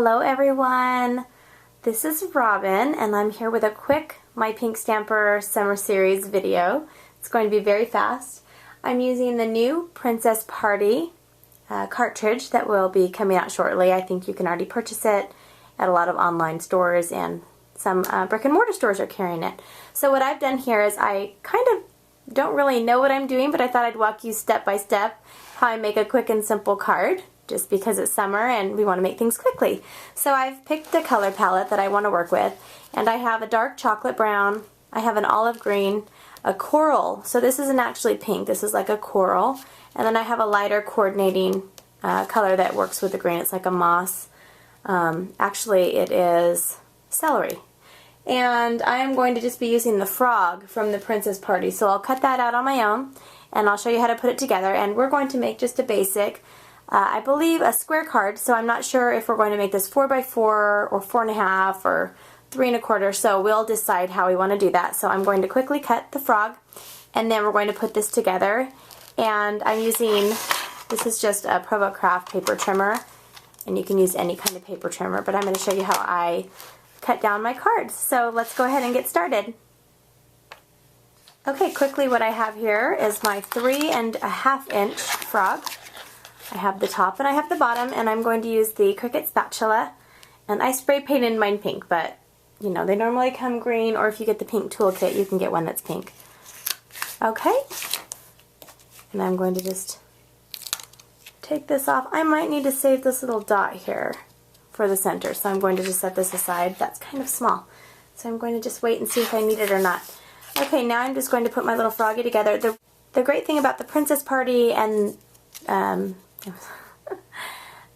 Hello everyone, this is Robin and I'm here with a quick My Pink Stamper Summer Series video. It's going to be very fast. I'm using the new Princess Party cartridge that will be coming out shortly. I think you can already purchase it at a lot of online stores and some brick and mortar stores are carrying it. So what I've done here is I kind of don't really know what I'm doing, but I thought I'd walk you step by step how I make a quick and simple card, just because it's summer and we want to make things quickly. So I've picked a color palette that I want to work with, and I have a dark chocolate brown, I have an olive green, a coral, so this isn't actually pink, this is like a coral, and then I have a lighter coordinating color that works with the green. It's like a moss. Actually it is celery. And I am going to just be using the frog from the Princess Party, so I'll cut that out on my own and I'll show you how to put it together. And we're going to make just a basic, I believe a square card, so I'm not sure if we're going to make this 4x4 or 4.5 or 3 1/4, so we'll decide how we want to do that. So I'm going to quickly cut the frog and then we're going to put this together. And I'm using, this is just a Provo Craft paper trimmer, and you can use any kind of paper trimmer, but I'm going to show you how I cut down my cards. So let's go ahead and get started. Okay, quickly what I have here is my 3.5 inch frog. I have the top and I have the bottom, and I'm going to use the Cricut spatula, and I spray painted mine pink, but you know, they normally come green, or if you get the pink toolkit you can get one that's pink. Okay, and I'm going to just take this off. I might need to save this little dot here for the center, so I'm going to just set this aside. That's kind of small, so I'm going to just wait and see if I need it or not. Okay, now I'm just going to put my little froggy together. The great thing about the Princess Party and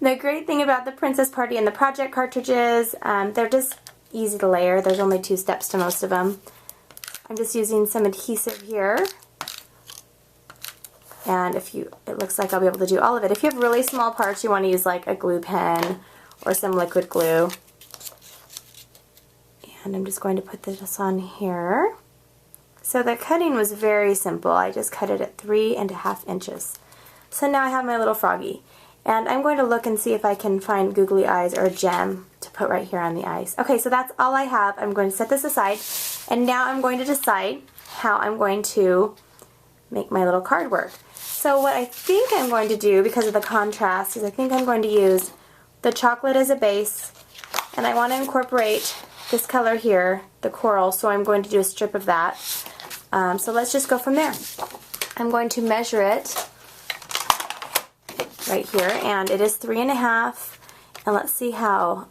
the great thing about the Princess Party and the project cartridges, they're just easy to layer. There's only 2 steps to most of them. I'm just using some adhesive here, and it looks like I'll be able to do all of it. If you have really small parts, you want to use like a glue pen or some liquid glue. And I'm just going to put this on here. So the cutting was very simple. I just cut it at 3.5 inches. So now I have my little froggy, and I'm going to look and see if I can find googly eyes or a gem to put right here on the eyes. Okay, so that's all I have. I'm going to set this aside, and now I'm going to decide how I'm going to make my little card work. So what I think I'm going to do, because of the contrast, is I think I'm going to use the chocolate as a base, and I want to incorporate this color here, the coral, so I'm going to do a strip of that. So let's just go from there. I'm going to measure it right here, and it is 3.5, and let's see how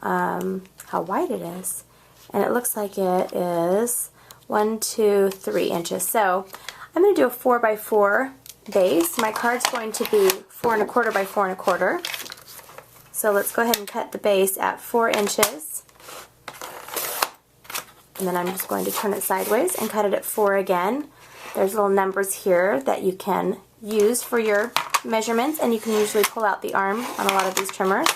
wide it is. And it looks like it is 1, 2, 3 inches. So I'm going to do a 4x4 base. My card's going to be 4 1/4 by 4 1/4. So let's go ahead and cut the base at 4 inches. And then I'm just going to turn it sideways and cut it at 4 again. There's little numbers here that you can use for your measurements, and you can usually pull out the arm on a lot of these trimmers.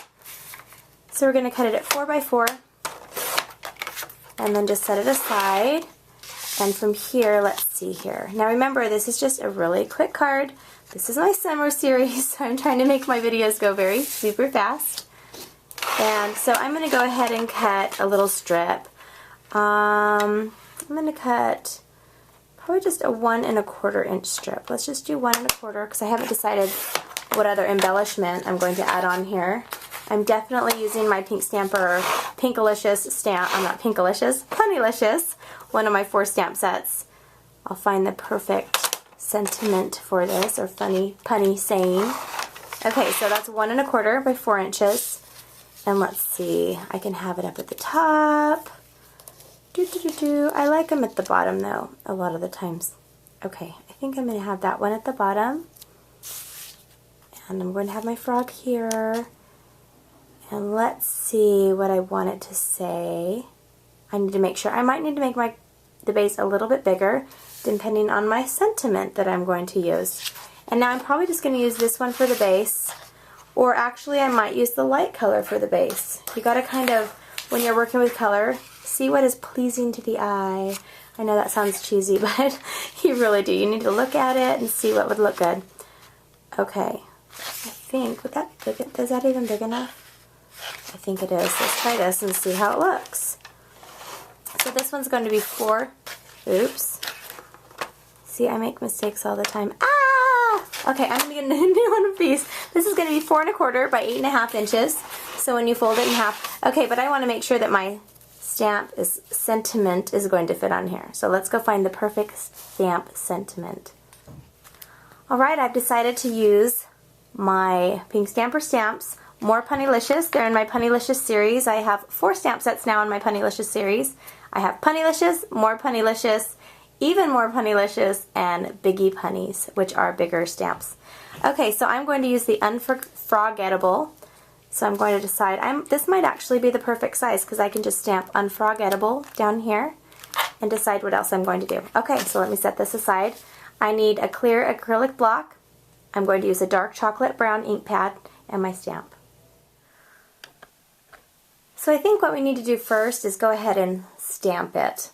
So we're going to cut it at 4x4 and then just set it aside. And from here, let's see here. Now remember, this is just a really quick card. This is my summer series, so I'm trying to make my videos go very super fast. And so I'm going to go ahead and cut a little strip. I'm going to cut probably just a 1 1/4 inch strip. Let's just do 1 1/4 because I haven't decided what other embellishment I'm going to add on here. I'm definitely using my Pink Stamper Pinkalicious stamp. I'm not Pinkalicious, Punnylicious, one of my 4 stamp sets. I'll find the perfect sentiment for this, or funny, punny saying. Okay, so that's 1 1/4 by 4 inches. And let's see, I can have it up at the top. I like them at the bottom though, a lot of the times. Okay, I think I'm going to have that one at the bottom. And I'm going to have my frog here. And let's see what I want it to say. I need to make sure, I might need to make the base a little bit bigger, depending on my sentiment that I'm going to use. And now I'm probably just going to use this one for the base, or actually I might use the light color for the base. You got to kind of, when you're working with color, see what is pleasing to the eye. I know that sounds cheesy, but you really do. You need to look at it and see what would look good. Okay, I think, would that be big? Is that even big enough? I think it is. Let's try this and see how it looks. So this one's going to be 4. Oops. See, I make mistakes all the time. Ah! Okay, I'm going to get a new one of these. This is going to be 4 1/4 by 8 1/2 inches. So when you fold it in half. Okay, but I want to make sure that my sentiment is going to fit on here. So let's go find the perfect stamp sentiment. Alright, I've decided to use my Pink Stamper stamps, More Punnylicious. They're in my Punnylicious series. I have 4 stamp sets now in my Punnylicious series. I have Punnylicious, More Punnylicious, Even More Punnylicious, and Biggie Punnies, which are bigger stamps. Okay, so I'm going to use the Unfrog-getable. So I'm going to decide, this might actually be the perfect size because I can just stamp Unfrog-getable down here and decide what else I'm going to do. Okay, so let me set this aside. I need a clear acrylic block. I'm going to use a dark chocolate brown ink pad and my stamp. So I think what we need to do first is go ahead and stamp it.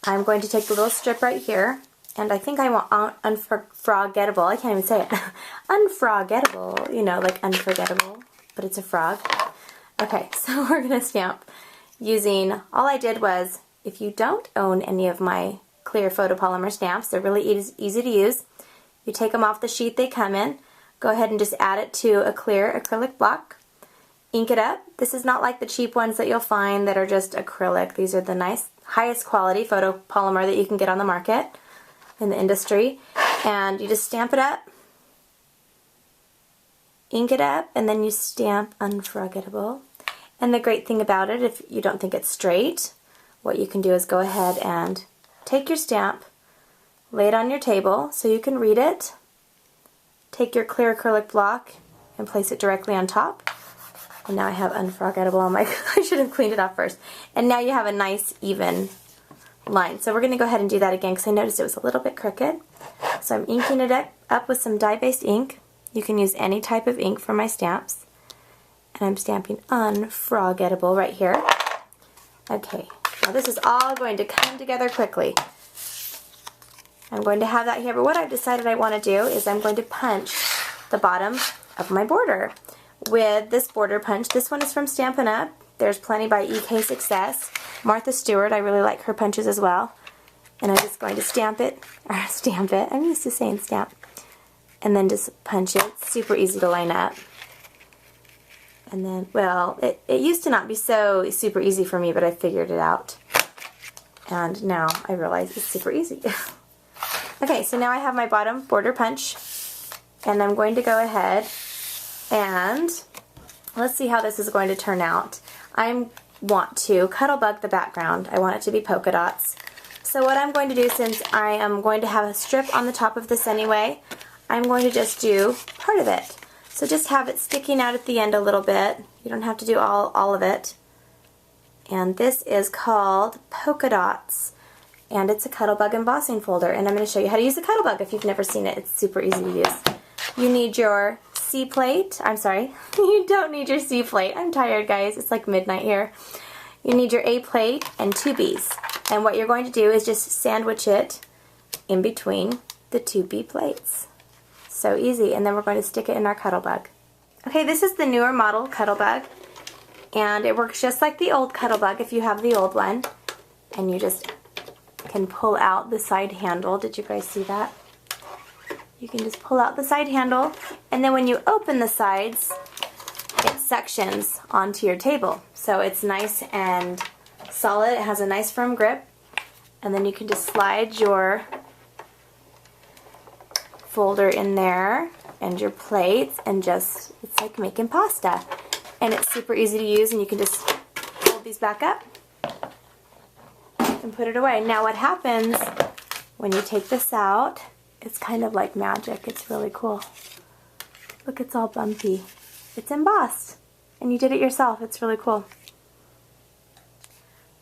I'm going to take the little strip right here, and I think I want Unfrog-getable. I can't even say it. Unfrog-getable, you know, like unforgettable, but it's a frog. Okay, so we're going to stamp using, all I did was, if you don't own any of my clear photopolymer stamps, they're really easy to use. You take them off the sheet they come in, go ahead and just add it to a clear acrylic block, ink it up. This is not like the cheap ones that you'll find that are just acrylic. These are the nice, highest quality photopolymer that you can get on the market in the industry. And you just stamp it up, ink it up, and then you stamp Unforgettable. And the great thing about it, if you don't think it's straight, what you can do is go ahead and take your stamp, lay it on your table so you can read it, take your clear acrylic block and place it directly on top. And now I have Unforgettable on my, I should have cleaned it off first. And now you have a nice even line. So we're going to go ahead and do that again because I noticed it was a little bit crooked. So I'm inking it up with some dye-based ink. You can use any type of ink for my stamps. And I'm stamping Unforgettable right here. Okay, now this is all going to come together quickly. I'm going to have that here, but what I've decided I want to do is I'm going to punch the bottom of my border with this border punch. This one is from Stampin' Up. There's Plenty by EK Success. Martha Stewart, I really like her punches as well. And I'm just going to stamp it, I'm used to saying stamp. And then just punch it. It's super easy to line up. And then, well, it used to not be so super easy for me, but I figured it out. And now I realize it's super easy. Okay, so now I have my bottom border punch. And I'm going to go ahead and let's see how this is going to turn out. I want to Cuttlebug the background. I want it to be polka dots. So what I'm going to do, since I am going to have a strip on the top of this anyway, I'm going to just do part of it. So just have it sticking out at the end a little bit. You don't have to do all of it. And this is called Polka Dots. And it's a Cuttlebug embossing folder. And I'm going to show you how to use a Cuttlebug if you've never seen it. It's super easy to use. You need your C plate. I'm sorry. You don't need your C plate. I'm tired, guys. It's like midnight here. You need your A plate and 2 B's. And what you're going to do is just sandwich it in between the 2 B plates. So easy. And then we're going to stick it in our Cuttlebug. Okay, this is the newer model Cuttlebug. And it works just like the old Cuttlebug if you have the old one. And you just can pull out the side handle. Did you guys see that? You can just pull out the side handle, and then when you open the sides, it suctions onto your table. So it's nice and solid. It has a nice firm grip. And then you can just slide your folder in there and your plates and just, it's like making pasta. And it's super easy to use, and you can just fold these back up and put it away. Now what happens when you take this out, it's kind of like magic. It's really cool. Look, it's all bumpy. It's embossed. And you did it yourself. It's really cool.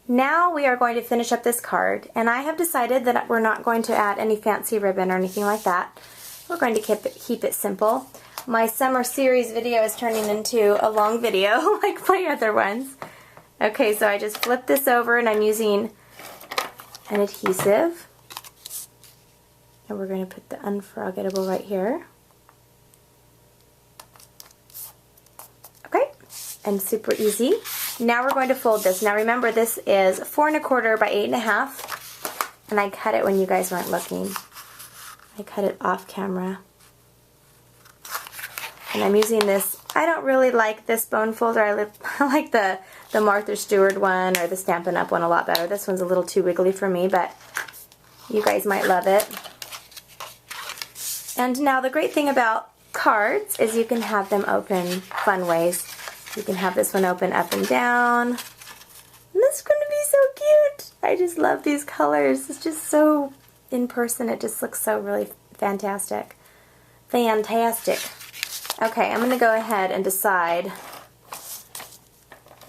Now we are going to finish up this card. And I have decided that we're not going to add any fancy ribbon or anything like that. We're going to keep it simple. My summer series video is turning into a long video like my other ones. Okay, so I just flip this over and I'm using an adhesive. And we're going to put the Unforgettable right here. Okay, and super easy. Now we're going to fold this. Now remember, this is 4 1/4 by 8 1/2, and I cut it when you guys weren't looking. I cut it off camera. And I'm using this. I don't really like this bone folder. I like the Martha Stewart one or the Stampin' Up! One a lot better. This one's a little too wiggly for me, but you guys might love it. And now the great thing about cards is you can have them open fun ways. You can have this one open up and down. And this is going to be so cute. I just love these colors. It's just so, in person, it just looks so really fantastic. Fantastic. Okay, I'm going to go ahead and decide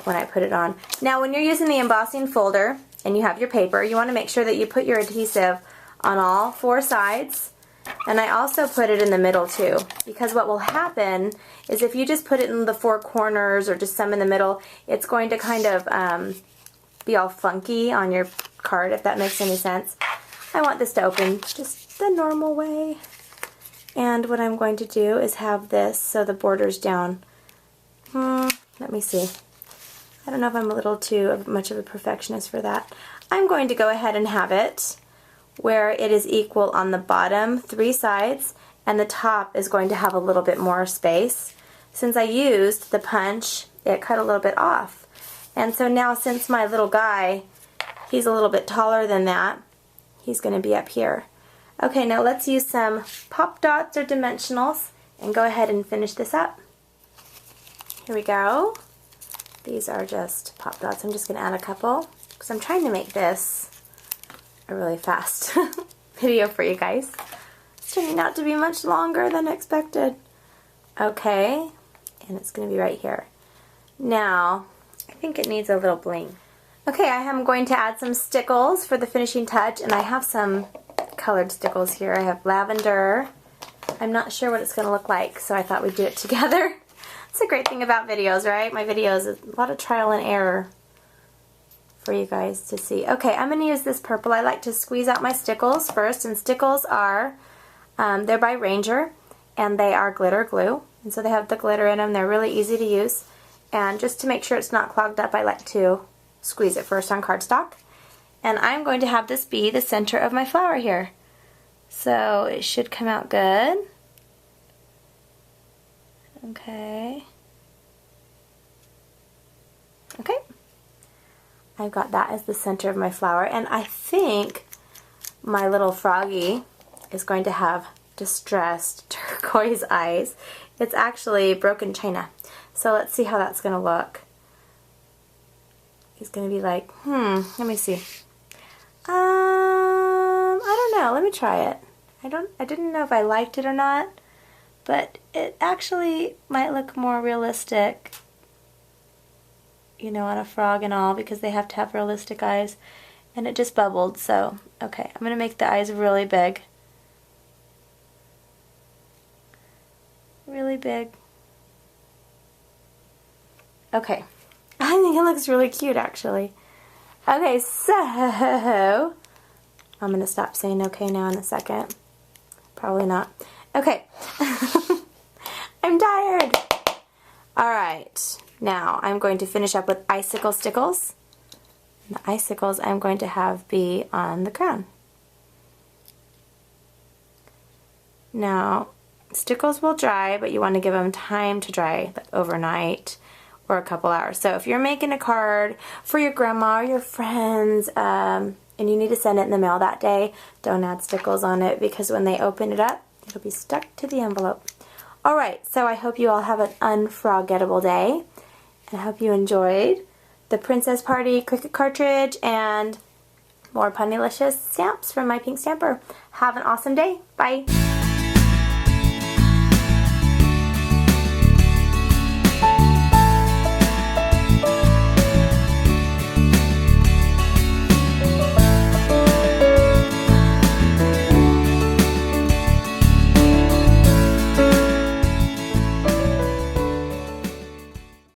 when I put it on. Now when you're using the embossing folder and you have your paper, you want to make sure that you put your adhesive on all 4 sides. And I also put it in the middle too, because what will happen is if you just put it in the 4 corners or just some in the middle, it's going to kind of be all funky on your card, if that makes any sense. I want this to open just the normal way. And what I'm going to do is have this so the border's down. Let me see. I don't know if I'm a little too much of a perfectionist for that. I'm going to go ahead and have it where it is equal on the bottom 3 sides, and the top is going to have a little bit more space. Since I used the punch, it cut a little bit off. And so now, since my little guy, he's a little bit taller than that, he's going to be up here. Okay, now let's use some pop dots or dimensionals and go ahead and finish this up. Here we go. These are just pop dots. I'm just going to add a couple because I'm trying to make this a really fast video for you guys. It's turning out to be much longer than expected. Okay, and it's going to be right here. Now, I think it needs a little bling. Okay, I am going to add some stickles for the finishing touch, and I have some colored stickles here. I have lavender. I'm not sure what it's going to look like, so I thought we'd do it together. It's a great thing about videos, right? My videos, a lot of trial and error for you guys to see. Okay, I'm going to use this purple. I like to squeeze out my stickles first, and stickles are, they're by Ranger, and they are glitter glue, and so they have the glitter in them. They're really easy to use, and just to make sure it's not clogged up, I like to squeeze it first on cardstock. And I'm going to have this be the center of my flower here. So it should come out good. Okay. Okay. I've got that as the center of my flower, and I think my little froggy is going to have distressed turquoise eyes. It's actually broken china. So let's see how that's going to look. He's going to be like, let me see. I don't know. Let me try it. I didn't know if I liked it or not, but it actually might look more realistic, you know, on a frog and all, because they have to have realistic eyes. And it just bubbled, so, okay. I'm going to make the eyes really big. Really big. Okay. I think it looks really cute, actually. Okay, so I'm going to stop saying okay now in a second. Probably not. Okay. I'm tired. Alright. Now I'm going to finish up with icicle stickles. And the icicles I'm going to have be on the crown. Now, stickles will dry, but you want to give them time to dry, like overnight or a couple hours. So if you're making a card for your grandma or your friends, and you need to send it in the mail that day, don't add stickles on it, because when they open it up, it'll be stuck to the envelope. Alright, so I hope you all have an unfrog-getable day, and I hope you enjoyed the Princess Party Cricut cartridge and more Punnylicious stamps from my pink stamper. Have an awesome day. Bye!